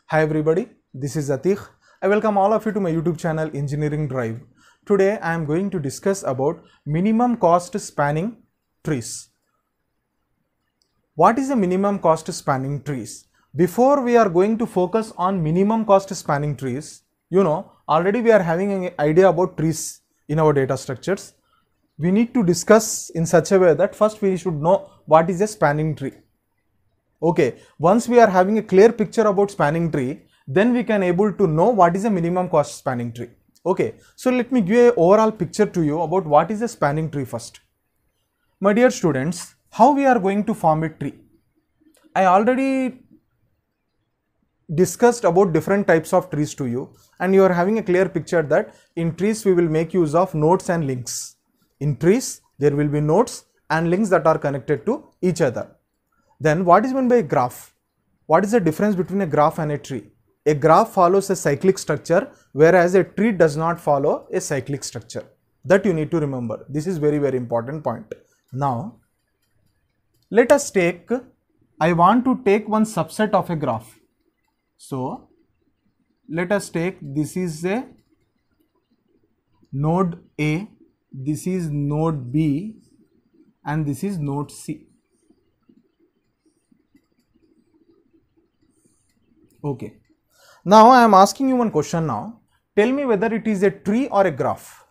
Hi everybody, this is Atiq. I welcome all of you to my YouTube channel Engineering Drive. Today I am going to discuss about minimum cost spanning trees. What is a minimum cost spanning trees? Before we are going to focus on minimum cost spanning trees, already we are having an idea about trees in our data structures. We need to discuss in such a way that first we should know what is a spanning tree. Okay, once we are having a clear picture about spanning tree, then we can able to know what is a minimum cost spanning tree. Okay, so let me give an overall picture to you about what is a spanning tree first. My dear students, how we are going to form a tree? I already discussed about different types of trees to you, and you are having a clear picture that in trees we will make use of nodes and links. In trees, there will be nodes and links that are connected to each other. Then what is meant by a graph? What is the difference between a graph and a tree? A graph follows a cyclic structure, whereas a tree does not follow a cyclic structure. That you need to remember. This is very important point. Now, let us take, I want to take one subset of a graph. So, let us take, this is a node A, this is node B, and this is node C. Okay. Now I am asking you one question now. Tell me whether it is a tree or a graph.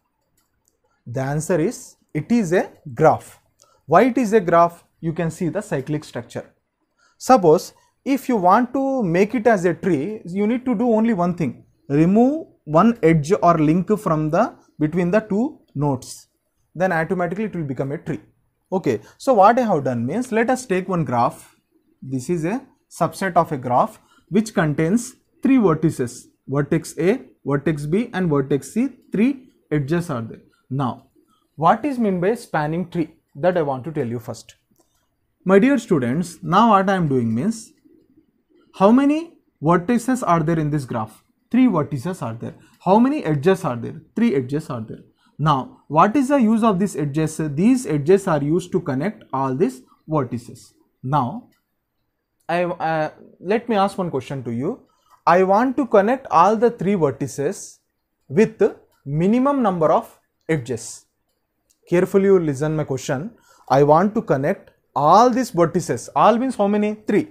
The answer is, it is a graph. Why it is a graph? You can see the cyclic structure. Suppose if you want to make it as a tree, you need to do only one thing. Remove one edge or link from between the two nodes. Then automatically it will become a tree. Okay. So what I have done means, let us take one graph. This is a subset of a graph which contains three vertices, vertex A, vertex B and vertex C. Three edges are there. Now, what is meant by spanning tree? That I want to tell you first. My dear students, now what I am doing means, how many vertices are there in this graph? Three vertices are there. How many edges are there? Three edges are there. Now, what is the use of these edges? These edges are used to connect all these vertices. Now, let me ask one question to you. I want to connect all the three vertices with minimum number of edges. Carefully you listen my question. I want to connect all these vertices. All means how many? Three.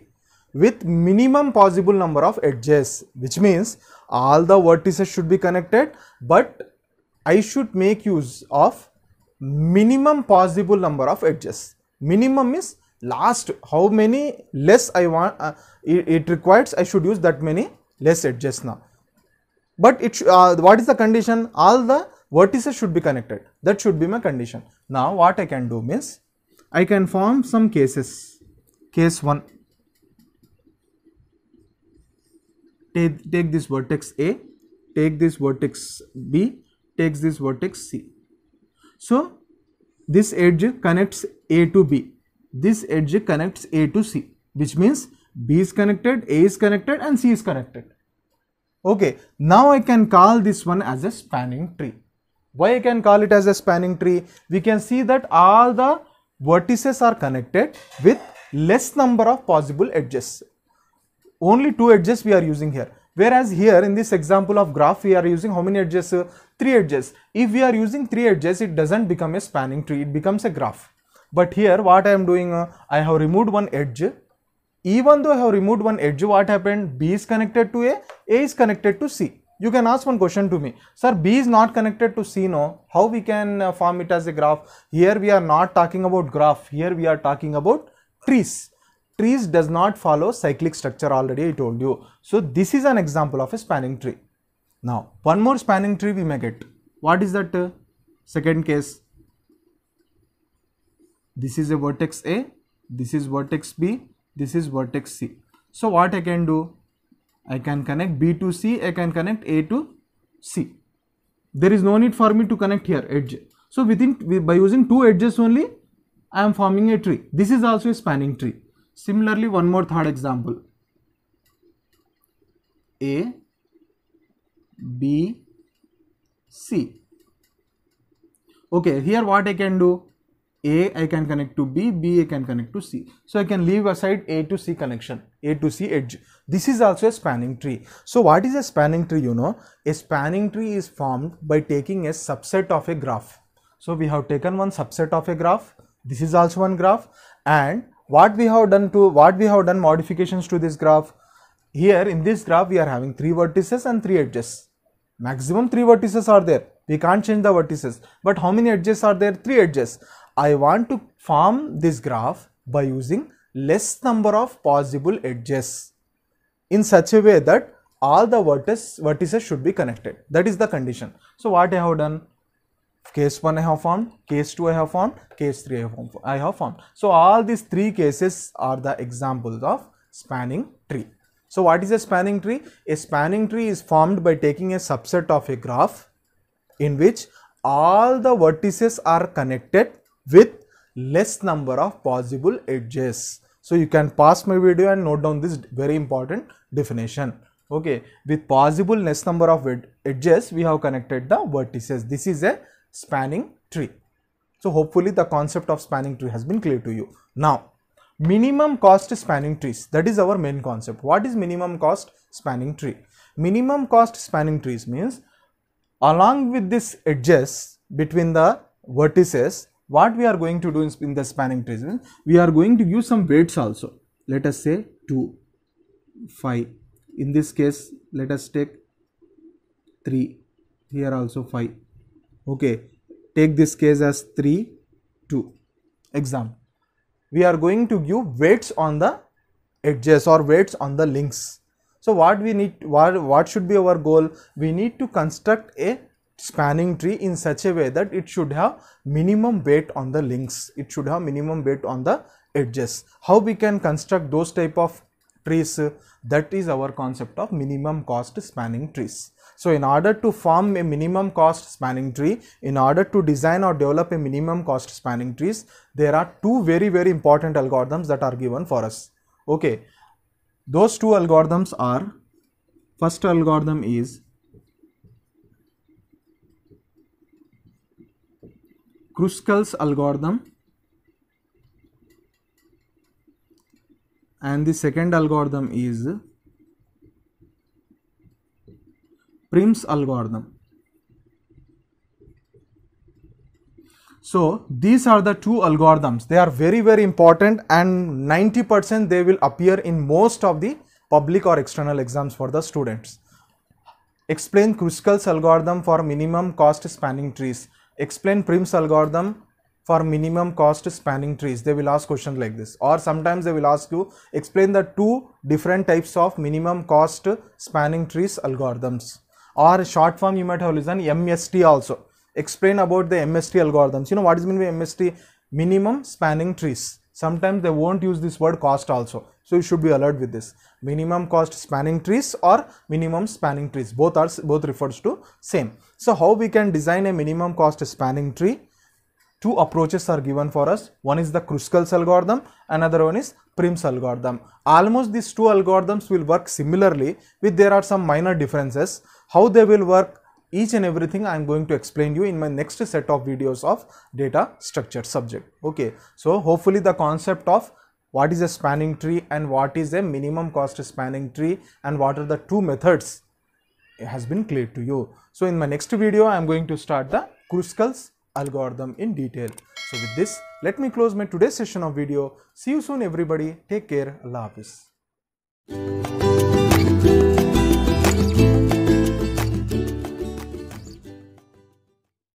With minimum possible number of edges, which means all the vertices should be connected, but I should make use of minimum possible number of edges. Minimum is last, how many less I want, it requires I should use that many less edges now. But what is the condition? All the vertices should be connected. That should be my condition. Now what I can do means, I can form some cases. Case 1. Take this vertex A, take this vertex B, takes this vertex C. So this edge connects A to B. This edge connects A to C, which means B is connected, A is connected and C is connected. Okay, now I can call this one as a spanning tree. Why I can call it as a spanning tree? We can see that all the vertices are connected with less number of possible edges. Only two edges we are using here. Whereas here in this example of graph, we are using how many edges? Three edges. If we are using three edges, it doesn't become a spanning tree, it becomes a graph. But here what I am doing, I have removed one edge. Even though I have removed one edge, what happened? B is connected to A is connected to C. You can ask one question to me, sir, B is not connected to C, no? How we can form it as a graph? Here we are not talking about graph, here we are talking about trees. Trees does not follow cyclic structure, already I told you. So this is an example of a spanning tree. Now, one more spanning tree we may get. What is that? Second case. This is a vertex A, this is vertex B, this is vertex C. So what I can do? I can connect B to C, I can connect A to C. There is no need for me to connect here, edge. So by using two edges only, I am forming a tree. This is also a spanning tree. Similarly, one more third example. A, B, C. Okay, here what I can do? A I can connect to B, B I can connect to C. So I can leave aside A to C connection, A to C edge. This is also a spanning tree. So what is a spanning tree? You know, a spanning tree is formed by taking a subset of a graph. So we have taken one subset of a graph. This is also one graph, and what we have done modifications to this graph. Here in this graph we are having 3 vertices and 3 edges. Maximum 3 vertices are there. We can't change the vertices. But how many edges are there? 3 edges. I want to form this graph by using less number of possible edges in such a way that all the vertices should be connected. That is the condition. So what I have done? Case 1 I have formed, case 2 I have formed, case 3 I have formed. So all these 3 cases are the examples of spanning tree. So what is a spanning tree? A spanning tree is formed by taking a subset of a graph in which all the vertices are connected with less number of possible edges. So you can pause my video and note down this very important definition. Okay, with possible less number of edges we have connected the vertices. This is a spanning tree. So hopefully the concept of spanning tree has been clear to you. Now, minimum cost spanning trees, that is our main concept. What is minimum cost spanning tree? Minimum cost spanning trees means along with these edges between the vertices, what we are going to do in the spanning trees, we are going to use some weights also. Let us say 2, 5. In this case, let us take 3. Here also 5. Okay, take this case as 3, 2. Example. We are going to give weights on the edges or weights on the links. So what should be our goal? We need to construct a spanning tree in such a way that it should have minimum weight on the links. It should have minimum weight on the edges. How we can construct those type of trees? That is our concept of minimum cost spanning trees. So in order to form a minimum cost spanning tree, in order to design or develop a minimum cost spanning trees, there are 2 very important algorithms that are given for us. Okay, those 2 algorithms are, first algorithm is Kruskal's algorithm and the second algorithm is Prim's algorithm. So these are the 2 algorithms. They are very important, and 90% they will appear in most of the public or external exams for the students. Explain Kruskal's algorithm for minimum cost spanning trees. Explain Prim's algorithm for minimum cost spanning trees. They will ask questions like this, or sometimes they will ask you explain the 2 different types of minimum cost spanning trees algorithms, or short form you might have listened MST also. Explain about the MST algorithms. You know what is meant by MST? Minimum spanning trees. Sometimes they won't use this word cost also, so you should be alert with this. Minimum cost spanning trees or minimum spanning trees, both refers to same. So how we can design a minimum cost spanning tree? 2 approaches are given for us. One is the Kruskal's algorithm, another one is Prim's algorithm. Almost these 2 algorithms will work similarly, with there are some minor differences. How they will work, each and everything I am going to explain you in my next set of videos of data structure subject. Okay, so hopefully the concept of what is a spanning tree and what is a minimum cost spanning tree and what are the 2 methods has been clear to you. So in my next video I am going to start the Kruskal's algorithm in detail. So with this, let me close my today's session of video. See you soon everybody. Take care. Allah Hafiz.